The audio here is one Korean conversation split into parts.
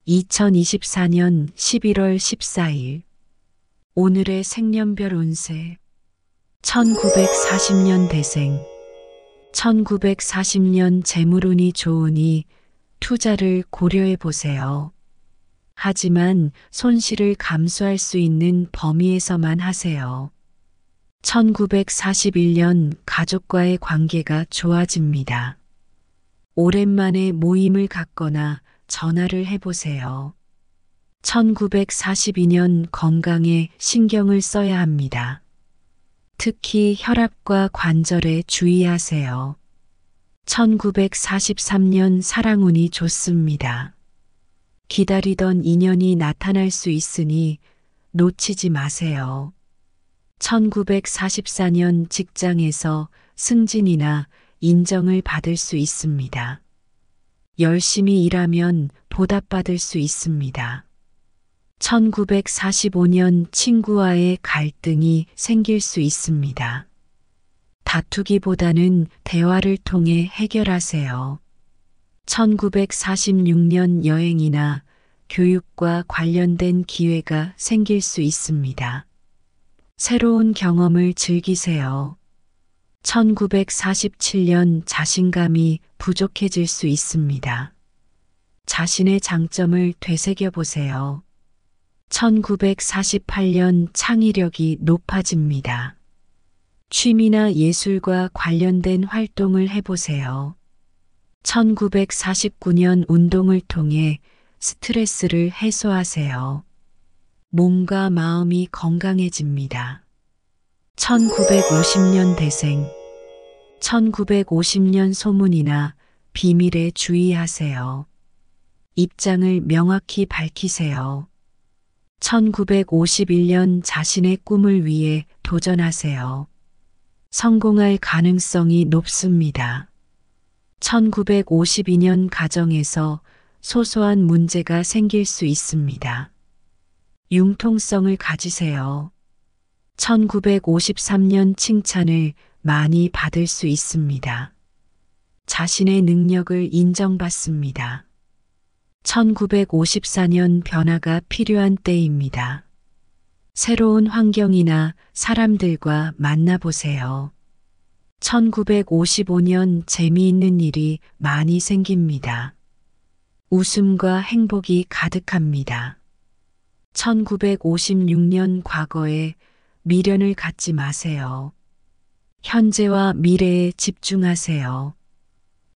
2024년 11월 14일 오늘의 생년별 운세 1940년 대생 1940년 재물운이 좋으니 투자를 고려해 보세요. 하지만 손실을 감수할 수 있는 범위에서만 하세요. 1941년 가족과의 관계가 좋아집니다. 오랜만에 모임을 갖거나 전화를 해보세요. 1942년 건강에 신경을 써야 합니다. 특히 혈압과 관절에 주의하세요. 1943년 사랑운이 좋습니다. 기다리던 인연이 나타날 수 있으니 놓치지 마세요. 1944년 직장에서 승진이나 인정을 받을 수 있습니다. 열심히 일하면 보답받을 수 있습니다. 1945년 친구와의 갈등이 생길 수 있습니다. 다투기보다는 대화를 통해 해결하세요. 1946년 여행이나 교육과 관련된 기회가 생길 수 있습니다. 새로운 경험을 즐기세요. 1947년 자신감이 부족해질 수 있습니다. 자신의 장점을 되새겨 보세요. 1948년 창의력이 높아집니다. 취미나 예술과 관련된 활동을 해보세요. 1949년 운동을 통해 스트레스를 해소하세요. 몸과 마음이 건강해집니다. 1950년 대생 1950년 소문이나 비밀에 주의하세요. 입장을 명확히 밝히세요. 1951년 자신의 꿈을 위해 도전하세요. 성공할 가능성이 높습니다. 1952년 가정에서 소소한 문제가 생길 수 있습니다. 융통성을 가지세요. 1953년 칭찬을 많이 받을 수 있습니다. 자신의 능력을 인정받습니다. 1954년 변화가 필요한 때입니다. 새로운 환경이나 사람들과 만나보세요. 1955년 재미있는 일이 많이 생깁니다. 웃음과 행복이 가득합니다. 1956년 과거에 미련을 갖지 마세요. 현재와 미래에 집중하세요.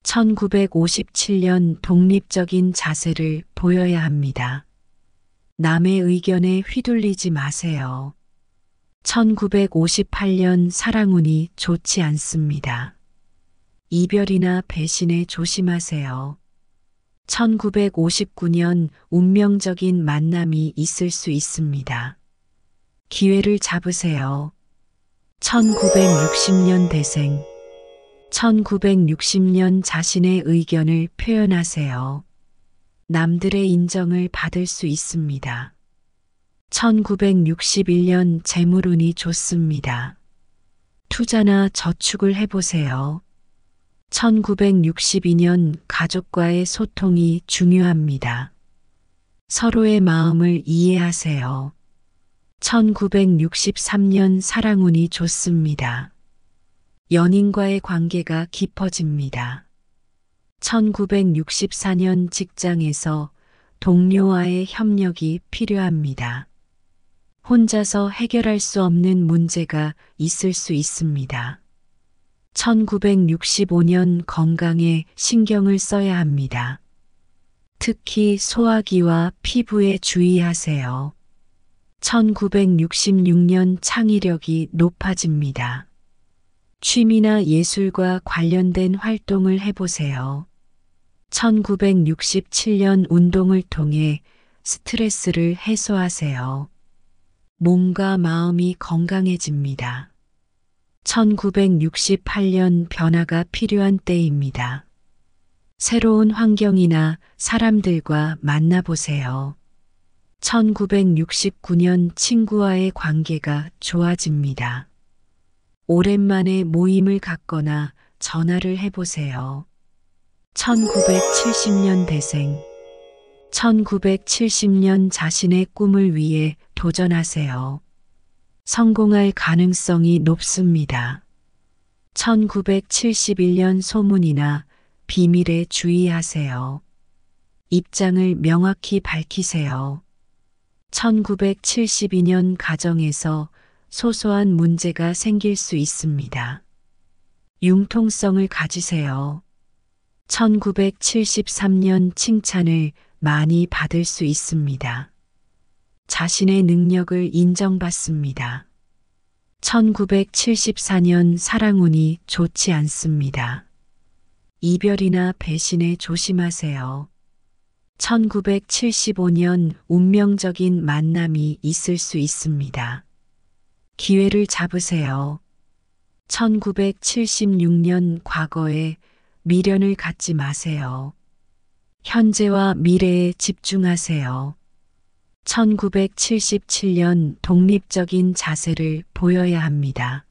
1957년 독립적인 자세를 보여야 합니다. 남의 의견에 휘둘리지 마세요. 1958년 사랑운이 좋지 않습니다. 이별이나 배신에 조심하세요. 1959년 운명적인 만남이 있을 수 있습니다. 기회를 잡으세요. 1960년 대생 1960년 자신의 의견을 표현하세요. 남들의 인정을 받을 수 있습니다. 1961년 재물운이 좋습니다. 투자나 저축을 해보세요. 1962년 가족과의 소통이 중요합니다. 서로의 마음을 이해하세요. 1963년 사랑운이 좋습니다. 연인과의 관계가 깊어집니다. 1964년 직장에서 동료와의 협력이 필요합니다. 혼자서 해결할 수 없는 문제가 있을 수 있습니다. 1965년 건강에 신경을 써야 합니다. 특히 소화기와 피부에 주의하세요. 1966년 창의력이 높아집니다. 취미나 예술과 관련된 활동을 해보세요. 1967년 운동을 통해 스트레스를 해소하세요. 몸과 마음이 건강해집니다. 1968년 변화가 필요한 때입니다. 새로운 환경이나 사람들과 만나보세요. 1969년 친구와의 관계가 좋아집니다. 오랜만에 모임을 갖거나 전화를 해보세요. 1970년 대생 1970년 자신의 꿈을 위해 도전하세요. 성공할 가능성이 높습니다. 1971년 소문이나 비밀에 주의하세요. 입장을 명확히 밝히세요. 1972년 가정에서 소소한 문제가 생길 수 있습니다. 융통성을 가지세요. 1973년 칭찬을 많이 받을 수 있습니다. 자신의 능력을 인정받습니다. 1974년 사랑운이 좋지 않습니다. 이별이나 배신에 조심하세요. 1975년 운명적인 만남이 있을 수 있습니다. 기회를 잡으세요. 1976년 과거에 미련을 갖지 마세요. 현재와 미래에 집중하세요. 1977년 독립적인 자세를 보여야 합니다.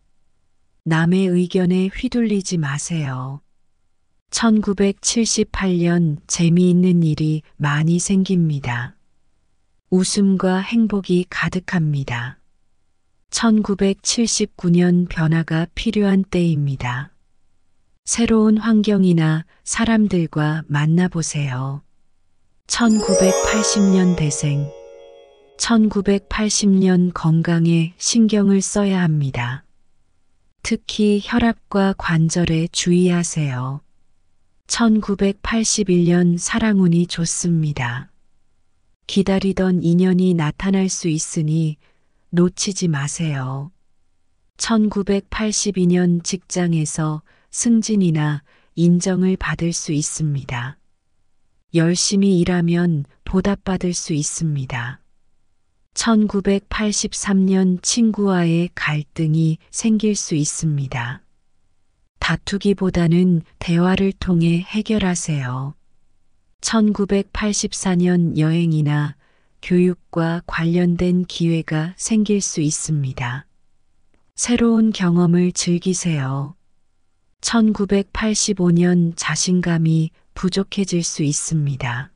남의 의견에 휘둘리지 마세요. 1978년 재미있는 일이 많이 생깁니다. 웃음과 행복이 가득합니다. 1979년 변화가 필요한 때입니다. 새로운 환경이나 사람들과 만나보세요. 1980년 대생 1980년 건강에 신경을 써야 합니다. 특히 혈압과 관절에 주의하세요. 1981년 사랑운이 좋습니다. 기다리던 인연이 나타날 수 있으니 놓치지 마세요. 1982년 직장에서 승진이나 인정을 받을 수 있습니다. 열심히 일하면 보답받을 수 있습니다. 1983년 친구와의 갈등이 생길 수 있습니다. 다투기보다는 대화를 통해 해결하세요. 1984년 여행이나 교육과 관련된 기회가 생길 수 있습니다. 새로운 경험을 즐기세요. 1985년 자신감이 부족해질 수 있습니다.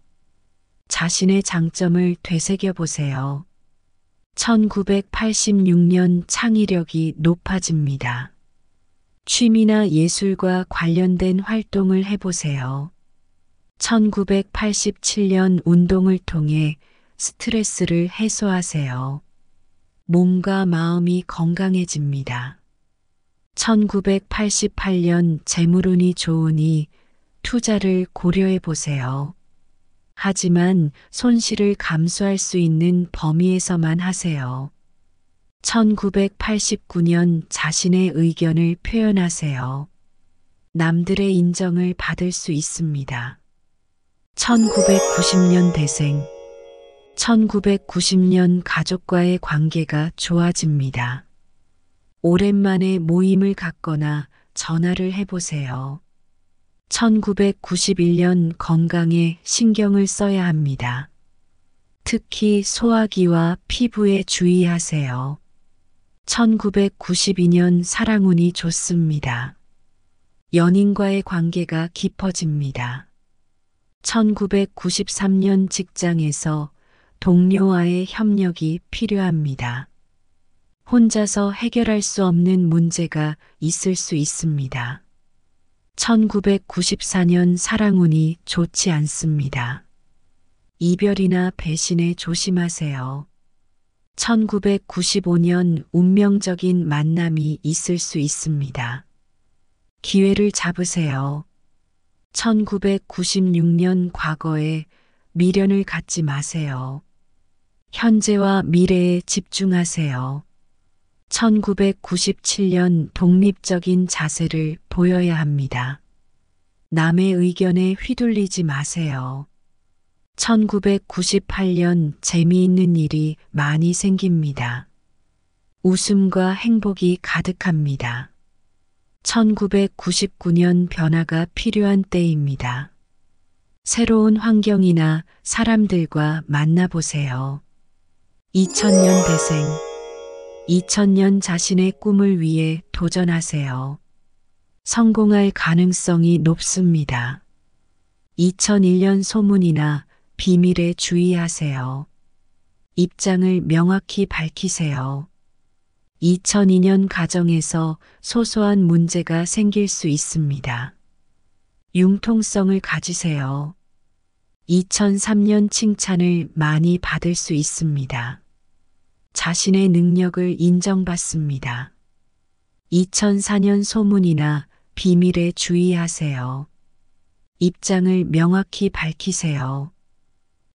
자신의 장점을 되새겨 보세요. 1986년 창의력이 높아집니다. 취미나 예술과 관련된 활동을 해보세요. 1987년 운동을 통해 스트레스를 해소하세요. 몸과 마음이 건강해집니다. 1988년 재물운이 좋으니 투자를 고려해 보세요. 하지만 손실을 감수할 수 있는 범위에서만 하세요. 1989년 자신의 의견을 표현하세요. 남들의 인정을 받을 수 있습니다. 1990년 대생 1990년 가족과의 관계가 좋아집니다. 오랜만에 모임을 갖거나 전화를 해보세요. 1991년 건강에 신경을 써야 합니다. 특히 소화기와 피부에 주의하세요. 1992년 사랑운이 좋습니다. 연인과의 관계가 깊어집니다. 1993년 직장에서 동료와의 협력이 필요합니다. 혼자서 해결할 수 없는 문제가 있을 수 있습니다. 1994년 사랑운이 좋지 않습니다. 이별이나 배신에 조심하세요. 1995년 운명적인 만남이 있을 수 있습니다. 기회를 잡으세요. 1996년 과거에 미련을 갖지 마세요. 현재와 미래에 집중하세요. 1997년 독립적인 자세를 보여야 합니다. 남의 의견에 휘둘리지 마세요. 1998년 재미있는 일이 많이 생깁니다. 웃음과 행복이 가득합니다. 1999년 변화가 필요한 때입니다. 새로운 환경이나 사람들과 만나보세요. 2000년 대생 2000년 자신의 꿈을 위해 도전하세요. 성공할 가능성이 높습니다. 2001년 소문이나 비밀에 주의하세요. 입장을 명확히 밝히세요. 2002년 가정에서 소소한 문제가 생길 수 있습니다. 융통성을 가지세요. 2003년 칭찬을 많이 받을 수 있습니다. 자신의 능력을 인정받습니다. 2004년 소문이나 비밀에 주의하세요. 입장을 명확히 밝히세요.